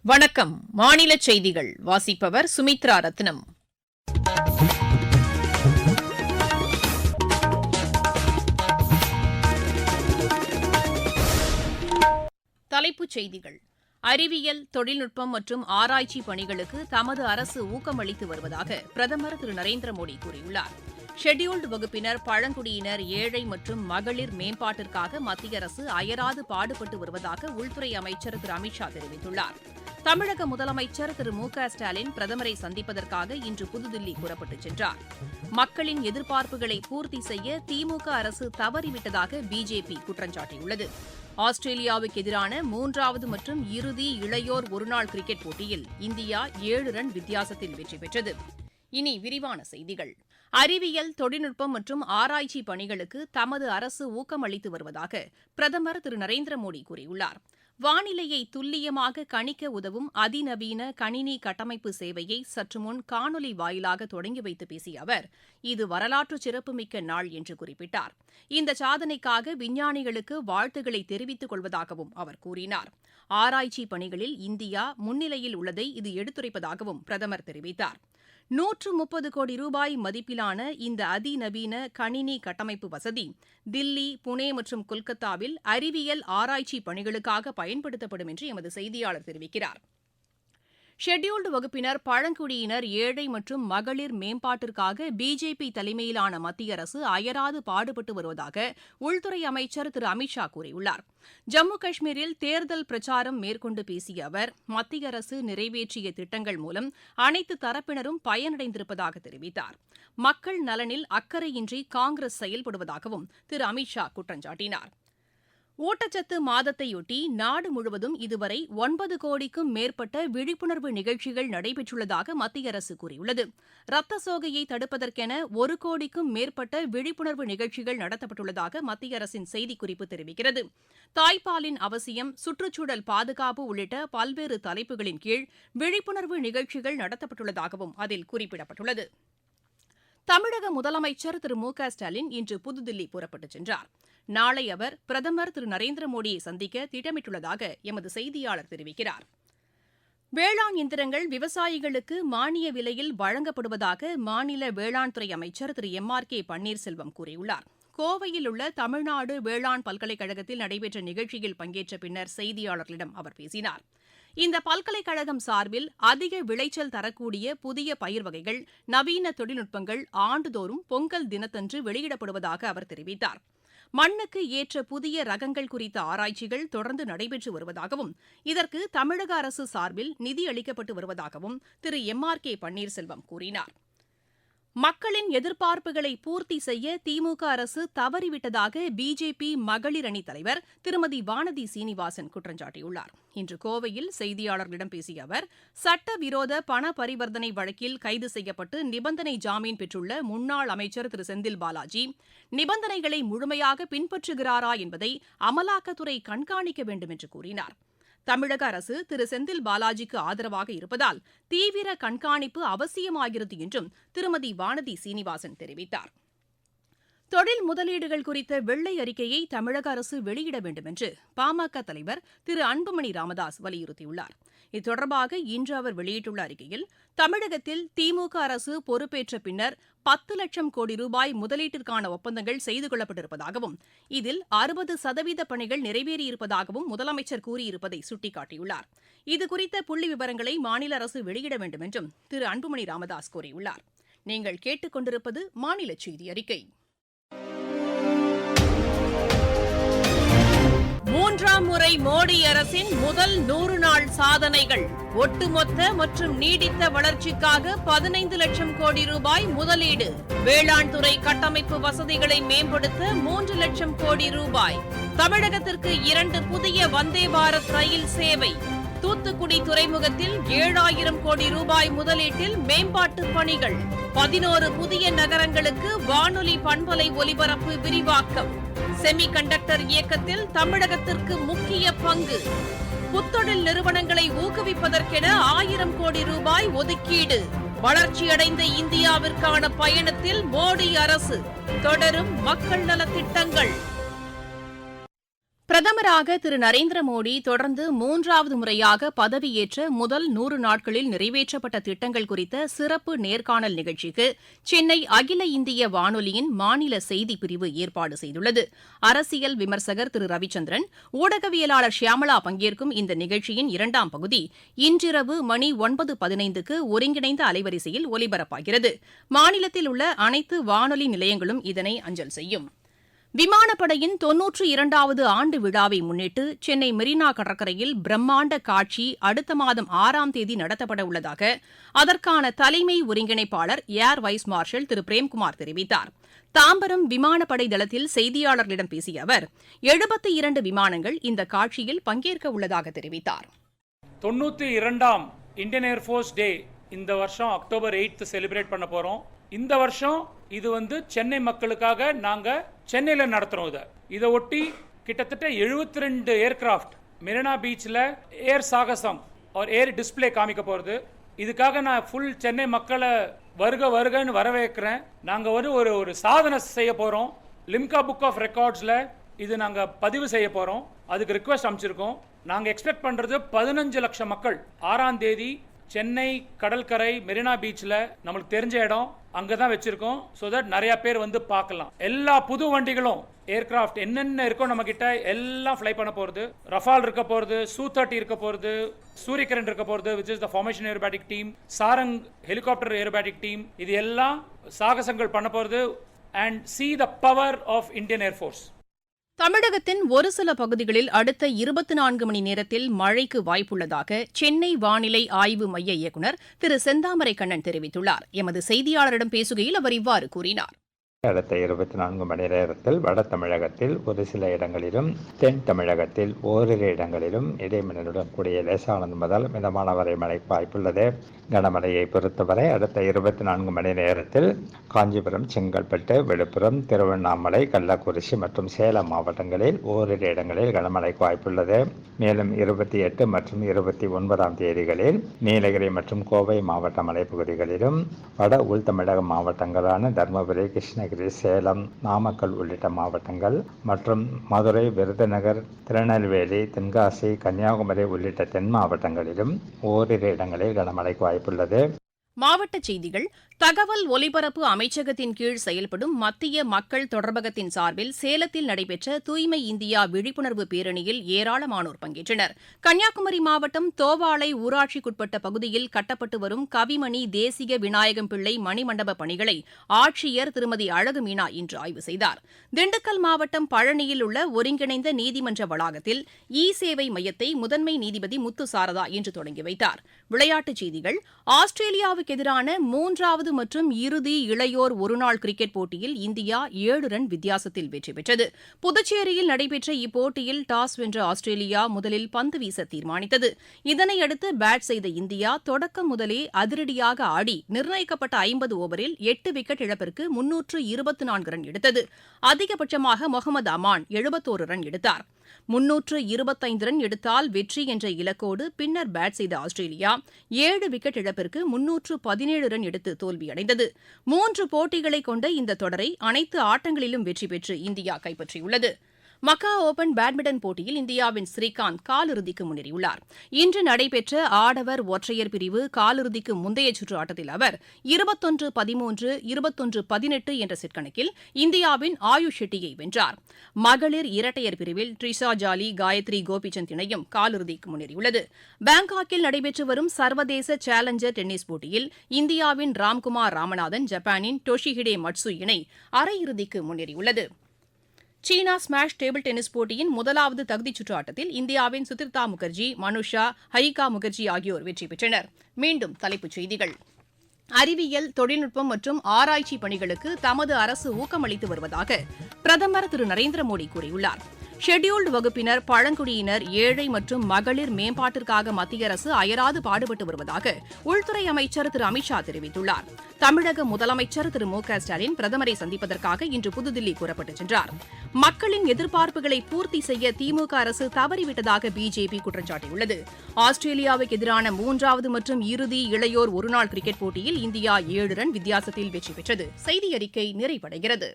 வணக்கம். மாநில செய்திகள் வாசிப்பவர் சுமித்ரா ரத்னம். தலைப்புச் செய்திகள். அறிவியல், தொழில்நுட்பம் மற்றும் ஆராய்ச்சி பணிகளுக்கு தமது அரசு ஊக்கமளித்து வருவதாக பிரதமர் திரு நரேந்திர மோடி கூறியுள்ளார். ஷெட்யூல்டு வகுப்பினர், பழங்குடியினர், ஏழை மற்றும் மகளிர் மேம்பாட்டிற்காக மத்திய அரசு அயராது பாடுபட்டு வருவதாக உள்துறை அமைச்சர் திரு அமித் ஷா தெரிவித்துள்ளார். தமிழக முதலமைச்சர் திரு மு க ஸ்டாலின் பிரதமரை சந்திப்பதற்காக இன்று புதுதில்லி புறப்பட்டுச் சென்றார். மக்களின் எதிர்பார்ப்புகளை பூர்த்தி செய்ய திமுக அரசு தவறிவிட்டதாக பிஜேபி குற்றம் சாட்டியுள்ளது. ஆஸ்திரேலியாவுக்கு எதிரான மூன்றாவது மற்றும் இறுதி இளையோர் ஒருநாள் கிரிக்கெட் போட்டியில் இந்தியா 7 ரன் வித்தியாசத்தில் வெற்றி பெற்றது. இனி விரிவான செய்திகள். அறிவியல், தொழில்நுட்பம் மற்றும் ஆராய்ச்சி பணிகளுக்கு தமது அரசு ஊக்கமளித்து வருவதாக பிரதமர் திரு நரேந்திர மோடி கூறியுள்ளார். வானிலையை துல்லியமாக கணிக்க உதவும் அதிநவீன கணினி கட்டமைப்பு சேவையை சற்றுமுன் காணொலி வாயிலாக தொடங்கி வைத்து பேசிய அவர், இது வரலாற்று சிறப்புமிக்க நாள் என்று குறிப்பிட்டார். இந்த சாதனைக்காக விஞ்ஞானிகளுக்கு வாழ்த்துக்களை தெரிவித்துக் கொள்வதாகவும் அவர் கூறினார். ஆராய்ச்சி பணிகளில் இந்தியா முன்னிலையில் உள்ளதை இது எடுத்துரைப்பதாகவும் பிரதமர் தெரிவித்தார். 130 கோடி ரூபாய் மதிப்பிலான இந்த அதிநவீன கணினி கட்டமைப்பு வசதி தில்லி, புனே மற்றும் கொல்கத்தாவில் அறிவியல் ஆராய்ச்சி பணிகளுக்காக பயன்படுத்தப்படும் என்று எமது செய்தியாளர் தெரிவிக்கிறார். ஷெட்யூல்டு வகுப்பினர், பழங்குடியினர், ஏழை மற்றும் மகளிர் மேம்பாட்டிற்காக பிஜேபி தலைமையிலான மத்திய அரசு அயராது பாடுபட்டு வருவதாக உள்துறை அமைச்சர் திரு அமித் ஷா கூறியுள்ளார். ஜம்மு காஷ்மீரில் தேர்தல் பிரச்சாரம் மேற்கொண்டு பேசிய அவர், மத்திய அரசு நிறைவேற்றிய திட்டங்கள் மூலம் அனைத்து தரப்பினரும் பயனடைந்திருப்பதாக தெரிவித்தார். மக்கள் நலனில் அக்கறையின்றி காங்கிரஸ் செயல்படுவதாகவும் திரு அமித் ஷா குற்றம் சாட்டினார். ஊட்டச்சத்து மாதத்தையொட்டி நாடு முழுவதும் இதுவரை 9 கோடிக்கும் மேற்பட்ட விழிப்புணர்வு நிகழ்ச்சிகள் நடைபெற்றுள்ளதாக மத்திய அரசு கூறியுள்ளது. ரத்த சோகையை தடுப்பதற்கென 1 கோடிக்கும் மேற்பட்ட விழிப்புணர்வு நிகழ்ச்சிகள் நடத்தப்பட்டுள்ளதாக மத்திய அரசின் செய்திக்குறிப்பு தெரிவிக்கிறது. தாய்ப்பாலின் அவசியம், சுற்றுச்சூழல் பாதுகாப்பு உள்ளிட்ட பல்வேறு தலைப்புகளின் கீழ் விழிப்புணர்வு நிகழ்ச்சிகள் நடத்தப்பட்டுள்ளதாகவும் அதில் குறிப்பிடப்பட்டுள்ளது. தமிழக முதலமைச்சர் திரு மு க ஸ்டாலின் இன்று புதுதில்லி புறப்பட்டுச் சென்றார். நாளை அவர் பிரதமர் திரு நரேந்திர மோடியை சந்திக்க திட்டமிட்டுள்ளதாக எமது செய்தியாளர் தெரிவிக்கிறார். வேளாண் இயந்திரங்கள் விவசாயிகளுக்கு மானிய விலையில் வழங்கப்படுவதாக மாநில வேளாண் துறை அமைச்சர் திரு எம்.ஆர்.கே. பன்னீர்செல்வம் கூறியுள்ளார். கோவையில் உள்ள தமிழ்நாடு வேளாண் பல்கலைக்கழகத்தில் நடைபெற்ற நிகழ்ச்சியில் பங்கேற்ற பின்னர் செய்தியாளர்களிடம் அவர் பேசினார். இந்த பல்கலைக்கழகம் சார்பில் அதிக விளைச்சல் தரக்கூடிய புதிய பயிர் வகைகள், நவீன தொழில்நுட்பங்கள் ஆண்டுதோறும் பொங்கல் தினத்தன்று வெளியிடப்படுவதாக அவர் தெரிவித்தார். மண்ணுக்கு ஏற்ற புதிய ரகங்கள் குறித்த ஆராய்ச்சிகள் தொடர்ந்து நடைபெற்று வருவதாகவும், இதற்கு தமிழக அரசு சார்பில் நிதி அளிக்கப்பட்டு வருவதாகவும் திரு எம்.ஆர்.கே. பன்னீர்செல்வம் கூறினார். மக்களின் எதிர்பார்ப்புகளை பூர்த்தி செய்ய திமுக அரசு தவறிவிட்டதாக பிஜேபி மகளிர் அணித் தலைவர் திருமதி வானதி சீனிவாசன் குற்றம் சாட்டியுள்ளார். இன்று கோவையில் செய்தியாளர்களிடம் பேசிய அவர், சட்டவிரோத பண பரிவர்த்தனை வழக்கில் கைது செய்யப்பட்டு நிபந்தனை ஜாமீன் பெற்றுள்ள முன்னாள் அமைச்சர் திரு செந்தில் பாலாஜி நிபந்தனைகளை முழுமையாக பின்பற்றுகிறாரா என்பதை அமலாக்கத்துறை கண்காணிக்க வேண்டும் என்று கூறினார். தமிழக அரசு திரு செந்தில் பாலாஜிக்கு ஆதரவாக இருப்பதால் தீவிர கண்காணிப்பு அவசியமாகிறது என்றும் திருமதி வானதி சீனிவாசன் தெரிவித்தார். தொழில் முதலீடுகள் குறித்த வெள்ளை அறிக்கையை தமிழக அரசு வெளியிட வேண்டும் என்று பாமக தலைவர் திரு அன்புமணி ராமதாஸ் வலியுறுத்தியுள்ளார். இது இன்று அவர் வெளியிட்டுள்ள அறிக்கையில், தமிழகத்தில் திமுக அரசு பொறுப்பேற்ற பின்னர் 10 லட்சம் கோடி ரூபாய் முதலீட்டிற்கான ஒப்பந்தங்கள் செய்து கொள்ளப்பட்டிருப்பதாகவும், இதில் 60% பணிகள் நிறைவேறியிருப்பதாகவும் முதலமைச்சர் கூறியிருப்பதை சுட்டிக்காட்டியுள்ளார். இதுகுறித்த புள்ளி விவரங்களை மாநில அரசு வெளியிட வேண்டும் என்றும் திரு அன்புமணி ராமதாஸ் கூறியுள்ளார். நீங்கள் கேட்டுக் கொண்டிருப்பது மாநில செய்தி அறிக்கை. 3ஆம் முறை மோடி அரசின் முதல் 100 நாள் சாதனைகள். ஒட்டுமொத்த மற்றும் நீடித்த வளர்ச்சிக்காக 15 லட்சம் கோடி ரூபாய் முதலீடு. வேளாண் துறை கட்டமைப்பு வசதிகளை மேம்படுத்த 3 லட்சம் கோடி ரூபாய். தமிழகத்திற்கு 2 புதிய வந்தே பாரத் ரயில் சேவை. தூத்துக்குடி துறைமுகத்தில் 7000 கோடி ரூபாய் முதலீட்டில் மேம்பாட்டு பணிகள். 11 புதிய நகரங்களுக்கு வானொலி பண்பலை ஒலிபரப்பு விரிவாக்கம். செமி கண்டக்டர் இயக்கத்தில் தமிழகத்திற்கு முக்கிய பங்கு. புத்தொழில் நிறுவனங்களை ஊக்குவிப்பதற்கென 1000 கோடி ரூபாய் ஒதுக்கீடு. வளர்ச்சியடைந்த இந்தியாவிற்கான பயணத்தில் மோடி அரசு. தொடரும் மக்கள் நலத் திட்டங்கள். பிரதமராக திரு நரேந்திர மோடி தொடர்ந்து மூன்றாவது முறையாக பதவியேற்ற முதல் 100 நாட்களில் நிறைவேற்றப்பட்ட திட்டங்கள் குறித்த சிறப்பு நேர்காணல் நிகழ்ச்சிக்கு சென்னை அகில இந்திய வானொலியின் மாநில செய்திப் பிரிவு ஏற்பாடு செய்துள்ளது. அரசியல் விமர்சகர் திரு ரவிச்சந்திரன், ஊடகவியலாளர் ஷியாமளா பங்கேற்கும் இந்த நிகழ்ச்சியின் 2ஆம் பகுதி இன்றிரவு மணி 9:15க்கு ஒருங்கிணைந்த அலைவரிசையில் ஒலிபரப்பாகிறது. மாநிலத்தில் உள்ள அனைத்து வானொலி நிலையங்களும் இதனை அஞ்சல் செய்யும். விமானப்படையின் 92வது ஆண்டு விழாவை முன்னிட்டு சென்னை மெரினா கடற்கரையில் பிரம்மாண்ட காட்சி அடுத்த மாதம் 6ஆம் தேதி நடத்தப்பட உள்ளதாக அதற்கான தலைமை ஒருங்கிணைப்பாளர் ஏர் வைஸ் மார்ஷல் திரு பிரேம்குமார் தெரிவித்தார். தாம்பரம் விமானப்படை தளத்தில் செய்தியாளர்களிடம் பேசிய அவர் 72 விமானங்கள் இந்த காட்சியில் பங்கேற்க உள்ளதாக தெரிவித்தார். 92ஆம் இந்தியன் ஏர்ஃபோர்ஸ் டே இந்த வருஷம் அக்டோபர் 8 செலிப்ரேட் பண்ண போறோம். இந்த வருஷம் இது சென்னை மக்களுக்காக நாங்க சென்னையில நடத்துறோம். இதை ஒட்டி கிட்டத்தட்ட 72 ஏர்கிராஃப்ட் மெரினா பீச்ல ஏர் சாகசம் ஏர் டிஸ்பிளே காமிக்க போறது. இதுக்காக நான் ஃபுல் சென்னை மக்களை வருகன்னு வரவேற்கிறேன். நாங்க ஒரு சாதனை செய்ய போறோம். லிம்கா புக் ஆஃப் ரெக்கார்ட்ஸ்ல இது நாங்க பதிவு செய்ய போறோம். அதுக்கு ரிக்வெஸ்ட் அமைச்சிருக்கோம். நாங்க எக்ஸ்பெக்ட் பண்றது 15 லட்சம் மக்கள் 6ஆம் தேதி சென்னை கடற்கரை மெரினா பீச்ல நம்மளுக்கு தெரிஞ்ச இடம் அங்கதான் வச்சிருக்கோம். சோ தட் நிறைய பேர் பார்க்கலாம். எல்லா புது வண்டிகளும் ஏர்கிராஃப்ட் என்னென்ன இருக்கோ நம்ம கிட்ட எல்லாம் ஃப்ளை பண்ண போறது. ரஃபால் இருக்க போறது, Su-30 இருக்க போறது, சூரியகிரண் இருக்க போறது, which is the formation aerobatic team, Sarang helicopter aerobatic team. இது எல்லாம் சாகசங்கள் பண்ண போறது and see the power of Indian Air Force. தமிழகத்தின் ஒரு சில பகுதிகளில் அடுத்த 24 மணி நேரத்தில் மழைக்கு வாய்ப்புள்ளதாக சென்னை வானிலை ஆய்வு மைய இயக்குநர் திரு செந்தாமரை கண்ணன் தெரிவித்துள்ளார். எமது செய்தியாளரிடம் பேசுகையில் அவர் இவ்வாறு கூறினார். அடுத்த 24 மணி நேரத்தில் வட தமிழகத்தில் ஒரு சில இடங்களிலும், தென் தமிழகத்தில் ஓரிரு இடங்களிலும் இடைமின்னலுடன் கூடிய லேசானது முதல் மிதமான வரை மழைக்கு வாய்ப்புள்ளது. கனமழையை பொறுத்தவரை அடுத்த 24 மணி நேரத்தில் காஞ்சிபுரம், செங்கல்பட்டு, விழுப்புரம், திருவண்ணாமலை, கள்ளக்குறிச்சி மற்றும் சேலம் மாவட்டங்களில் ஓரிரு இடங்களில் கனமழைக்கு வாய்ப்புள்ளது. மேலும் 28 மற்றும் 29ஆம் தேதிகளில் நீலகிரி மற்றும் கோவை மாவட்ட மலைப்பகுதிகளிலும், வட உள் தமிழக மாவட்டங்களான தருமபுரி, கிருஷ்ணகிரி, சேலம், நாமக்கல் உள்ளிட்ட மாவட்டங்கள் மற்றும் மதுரை, விருதுநகர், திருநெல்வேலி, தென்காசி, கன்னியாகுமரி உள்ளிட்ட தென் மாவட்டங்களிலும் ஓரிரு இடங்களில் கனமழைக்கு வாய்ப்புள்ளது. மாவட்டச் செய்திகள். தகவல் ஒலிபரப்பு அமைச்சகத்தின் கீழ் செயல்படும் மத்திய மக்கள் தொடர்பகத்தின் சார்பில் சேலத்தில் நடைபெற்ற தூய்மை இந்தியா விழிப்புணர்வு பேரணியில் ஏராளமானோர் பங்கேற்றனர். கன்னியாகுமரி மாவட்டம் தோவாளை ஊராட்சிக்குட்பட்ட பகுதியில் கட்டப்பட்டு வரும் கவிமணி தேசிக விநாயகம் பிள்ளை மணிமண்டப பணிகளை ஆட்சியர் திருமதி அழகு மீனா இன்று ஆய்வு செய்தார். திண்டுக்கல் மாவட்டம் பழனியில் உள்ள ஒருங்கிணைந்த நீதிமன்ற வளாகத்தில் இ சேவை மையத்தை முதன்மை நீதிபதி முத்து சாரதா இன்று தொடங்கி வைத்தார். விளையாட்டுச் செய்திகள். ஆஸ்திரேலியாவுக்கு எதிரான 3வது மற்றும் இறுதி இளையோர் ஒருநாள் கிரிக்கெட் போட்டியில் இந்தியா 7 ரன் வித்தியாசத்தில் வெற்றி பெற்றது. புதுச்சேரியில் நடைபெற்ற இப்போட்டியில் டாஸ் வென்ற ஆஸ்திரேலியா முதலில் பந்து வீச தீர்மானித்தது. இதனையடுத்து பேட் செய்த இந்தியா தொடக்கம் முதலே அதிரடியாக ஆடி நிர்ணயிக்கப்பட்ட 50 ஓவரில் 8 விக்கெட் இழப்பிற்கு 324 ரன் எடுத்தது. அதிகபட்சமாக முகமது அமான் 71 ரன் எடுத்தார். 325 ரன் எடுத்தால் வெற்றி என்ற இலக்கோடு பின்னர் பேட் செய்த ஆஸ்திரேலியா 7 விக்கெட் இழப்பிற்கு 317 ரன் எடுத்து தோல்வியடைந்தது. 3 போட்டிகளை கொண்ட இந்த தொடரை அனைத்து ஆட்டங்களிலும் வெற்றி பெற்று இந்தியா கைப்பற்றியுள்ளது. மக்கா ஓபன் பேட்மிண்டன் போட்டியில் இந்தியாவின் ஸ்ரீகாந்த் காலிறுதிக்கு முன்னேறியுள்ளார். இன்று நடைபெற்ற ஆடவர் ஒற்றையர் பிரிவு காலிறுதிக்கு முந்தைய சுற்று ஆட்டத்தில் அவர் 21-13, 21-18 என்ற செட் கணக்கில் இந்தியாவின் ஆயுஷ் ஷெட்டியை வென்றார். மகளிர் இரட்டையர் பிரிவில் ட்ரிஷா ஜாலி, காயத்ரி கோபிசந்த் இணையும் காலிறுதிக்கு முன்னேறியுள்ளது. பாங்காக்கில் நடைபெற்று வரும் சர்வதேச சேலஞ்சர் டென்னிஸ் போட்டியில் இந்தியாவின் ராம்குமார் ராமநாதன், ஜப்பானின் டோஷிஹிடே மட்சு இணை அரையிறுதிக்கு முன்னேறியுள்ளது. சீனா ஸ்மாஷ் டேபிள் டென்னிஸ் போட்டியின் முதலாவது தகுதிச் சுற்று ஆட்டத்தில் இந்தியாவின் சுதிர்தா முகர்ஜி, மனுஷா, ஹயிகா முகர்ஜி ஆகியோர் வெற்றி பெற்றனர். மீண்டும் தலைப்புச் செய்திகள். அறிவியல், தொழில்நுட்பம் மற்றும் ஆராய்ச்சி பணிகளுக்கு தமது அரசு ஊக்கமளித்து வருவதாக பிரதமர் திரு நரேந்திர மோடி கூறியுள்ளார். ஷெட்யூல்டு வகுப்பினர், பழங்குடியினர், ஏழை மற்றும் மகளிர் மேம்பாட்டிற்காக மத்திய அரசு அயராது பாடுபட்டு வருவதாக உள்துறை அமைச்சர் திரு அமித் ஷா தெரிவித்துள்ளார். தமிழக முதலமைச்சர் திரு மு க ஸ்டாலின் பிரதமரை சந்திப்பதற்காக இன்று புதுதில்லி புறப்பட்டுச் சென்றார். மக்களின் எதிர்பார்ப்புகளை பூர்த்தி செய்ய திமுக அரசு தவறிவிட்டதாக பிஜேபி குற்றம் சாட்டியுள்ளது. ஆஸ்திரேலியாவுக்கு எதிரான 3வது மற்றும் இறுதி இளையோர் ஒருநாள் கிரிக்கெட் போட்டியில் இந்தியா 7 ரன் வித்தியாசத்தில் வெற்றி பெற்றது. செய்தி அறிக்கை நிறைவடைகிறது.